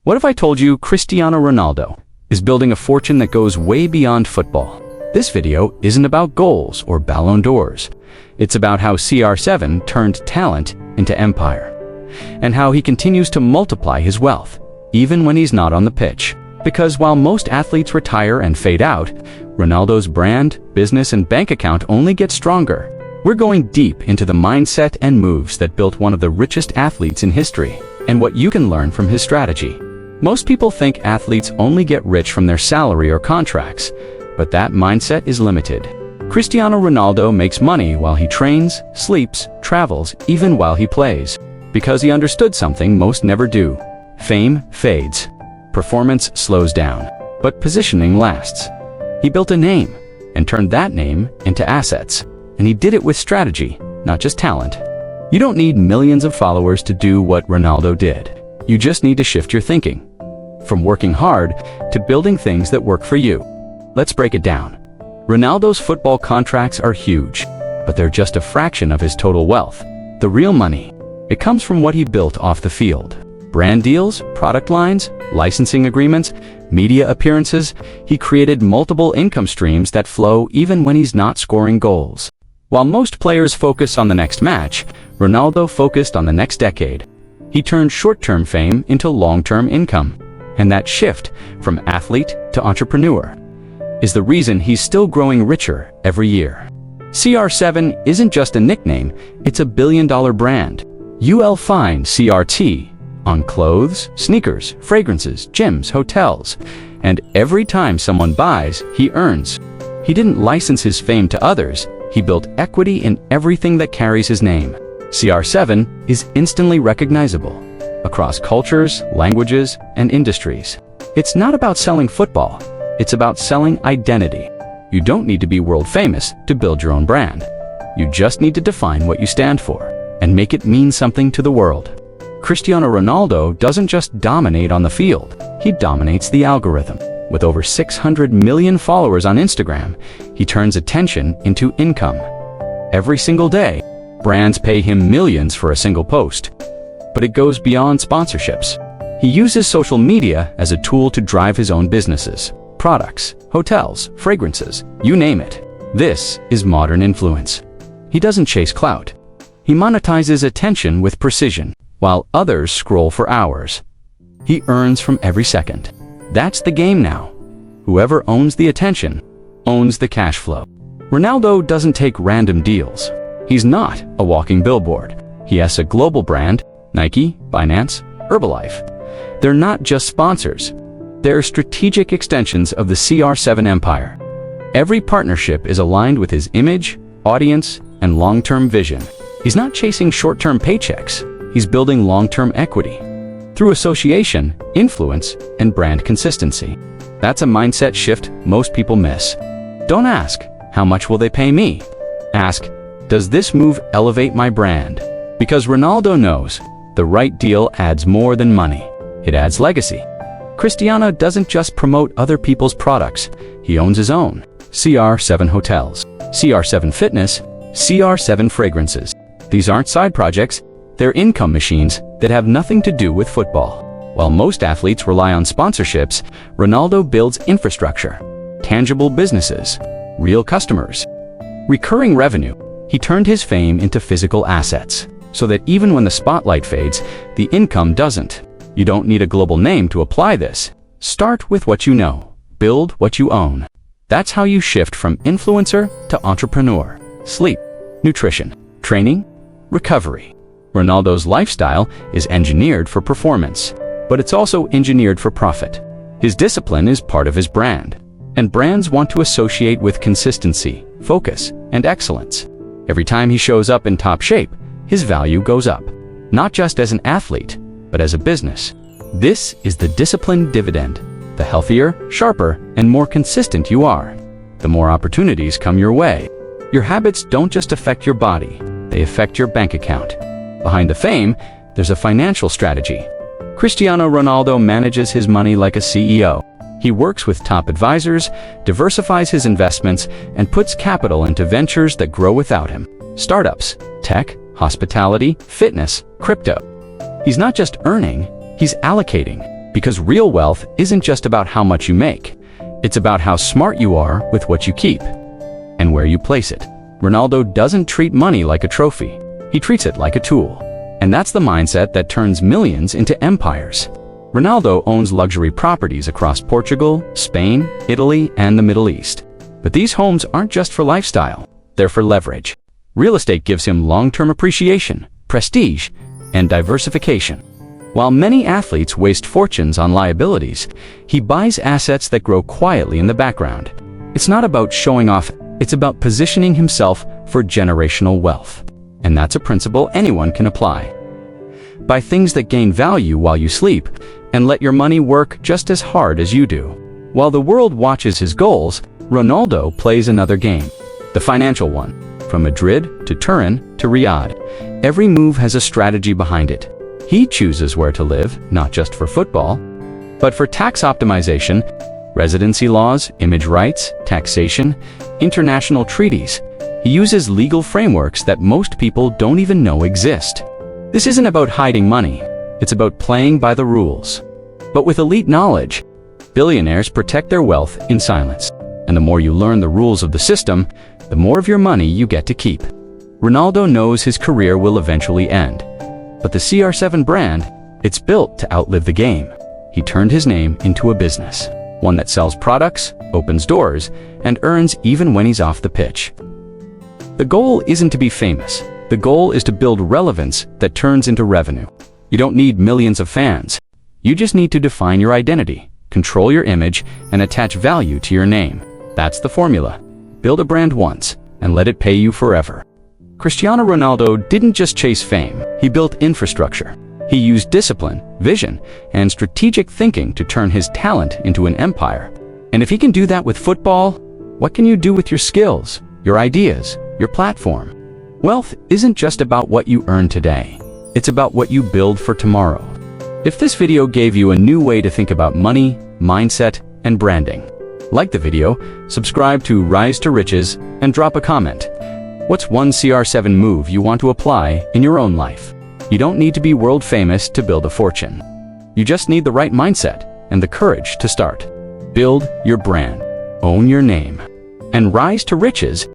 What if I told you Cristiano Ronaldo is building a fortune that goes way beyond football? This video isn't about goals or Ballon d'Ors. It's about how CR7 turned talent into empire, and how he continues to multiply his wealth, even when he's not on the pitch. Because while most athletes retire and fade out, Ronaldo's brand, business, and bank account only get stronger. We're going deep into the mindset and moves that built one of the richest athletes in history, and what you can learn from his strategy. Most people think athletes only get rich from their salary or contracts, but that mindset is limited. Cristiano Ronaldo makes money while he trains, sleeps, travels, even while he plays. Because he understood something most never do. Fame fades. Performance slows down. But positioning lasts. He built a name, and turned that name into assets. And he did it with strategy, not just talent. You don't need millions of followers to do what Ronaldo did. You just need to shift your thinking. From working hard to building things that work for you. Let's break it down. Ronaldo's football contracts are huge, but they're just a fraction of his total wealth. The real money, it comes from what he built off the field. Brand deals, product lines, licensing agreements, media appearances. He created multiple income streams that flow even when he's not scoring goals. While most players focus on the next match, Ronaldo focused on the next decade. He turned short-term fame into long-term income. And that shift from athlete to entrepreneur is the reason he's still growing richer every year. CR7 isn't just a nickname, it's a billion-dollar brand. You'll find CRT on clothes, sneakers, fragrances, gyms, hotels, and every time someone buys, he earns. He didn't license his fame to others, he built equity in everything that carries his name. CR7 is instantly recognizable across cultures, languages, and industries. It's not about selling football, it's about selling identity. You don't need to be world famous to build your own brand. You just need to define what you stand for and make it mean something to the world. Cristiano Ronaldo doesn't just dominate on the field, he dominates the algorithm. With over 600 million followers on Instagram, he turns attention into income. Every single day, brands pay him millions for a single post. But it goes beyond sponsorships. He uses social media as a tool to drive his own businesses, products, hotels, fragrances, you name it. This is modern influence. He doesn't chase clout. He monetizes attention with precision, while others scroll for hours. He earns from every second. That's the game now. Whoever owns the attention, owns the cash flow. Ronaldo doesn't take random deals. He's not a walking billboard. He has a global brand, Nike, Binance, Herbalife. They're not just sponsors. They're strategic extensions of the CR7 empire. Every partnership is aligned with his image, audience, and long-term vision. He's not chasing short-term paychecks. He's building long-term equity through association, influence, and brand consistency. That's a mindset shift most people miss. Don't ask, how much will they pay me? Ask, does this move elevate my brand? Because Ronaldo knows, the right deal adds more than money. It adds legacy. Cristiano doesn't just promote other people's products. He owns his own. CR7 hotels, CR7 fitness, CR7 fragrances. These aren't side projects. They're income machines that have nothing to do with football. While most athletes rely on sponsorships, Ronaldo builds infrastructure, tangible businesses, real customers, recurring revenue. He turned his fame into physical assets, so that even when the spotlight fades, the income doesn't. You don't need a global name to apply this. Start with what you know. Build what you own. That's how you shift from influencer to entrepreneur. Sleep, nutrition, training, recovery. Ronaldo's lifestyle is engineered for performance, but it's also engineered for profit. His discipline is part of his brand, and brands want to associate with consistency, focus, and excellence. Every time he shows up in top shape, his value goes up, not just as an athlete, but as a business. This is the discipline dividend. The healthier, sharper, and more consistent you are, the more opportunities come your way. Your habits don't just affect your body, they affect your bank account. Behind the fame, there's a financial strategy. Cristiano Ronaldo manages his money like a CEO. He works with top advisors, diversifies his investments, and puts capital into ventures that grow without him. Startups, tech, hospitality, fitness, crypto. He's not just earning, he's allocating. Because real wealth isn't just about how much you make. It's about how smart you are with what you keep and where you place it. Ronaldo doesn't treat money like a trophy. He treats it like a tool. And that's the mindset that turns millions into empires. Ronaldo owns luxury properties across Portugal, Spain, Italy, and the Middle East. But these homes aren't just for lifestyle. They're for leverage. Real estate gives him long-term appreciation, prestige, and diversification. While many athletes waste fortunes on liabilities, he buys assets that grow quietly in the background. It's not about showing off, it's about positioning himself for generational wealth. And that's a principle anyone can apply. Buy things that gain value while you sleep, and let your money work just as hard as you do. While the world watches his goals, Ronaldo plays another game, the financial one. From Madrid to Turin to Riyadh, every move has a strategy behind it. He chooses where to live, not just for football, but for tax optimization, residency laws, image rights, taxation, international treaties. He uses legal frameworks that most people don't even know exist. This isn't about hiding money, it's about playing by the rules. But with elite knowledge, billionaires protect their wealth in silence. And the more you learn the rules of the system, the more of your money you get to keep. Ronaldo knows his career will eventually end. But the CR7 brand, it's built to outlive the game. He turned his name into a business, one that sells products, opens doors, and earns even when he's off the pitch. The goal isn't to be famous. The goal is to build relevance that turns into revenue. You don't need millions of fans. You just need to define your identity, control your image, and attach value to your name. That's the formula. Build a brand once, and let it pay you forever. Cristiano Ronaldo didn't just chase fame, he built infrastructure. He used discipline, vision, and strategic thinking to turn his talent into an empire. And if he can do that with football, what can you do with your skills, your ideas, your platform? Wealth isn't just about what you earn today. It's about what you build for tomorrow. If this video gave you a new way to think about money, mindset, and branding, like the video, subscribe to Rise to Riches, and drop a comment. What's one CR7 move you want to apply in your own life? You don't need to be world famous to build a fortune. You just need the right mindset and the courage to start. Build your brand, own your name, and rise to riches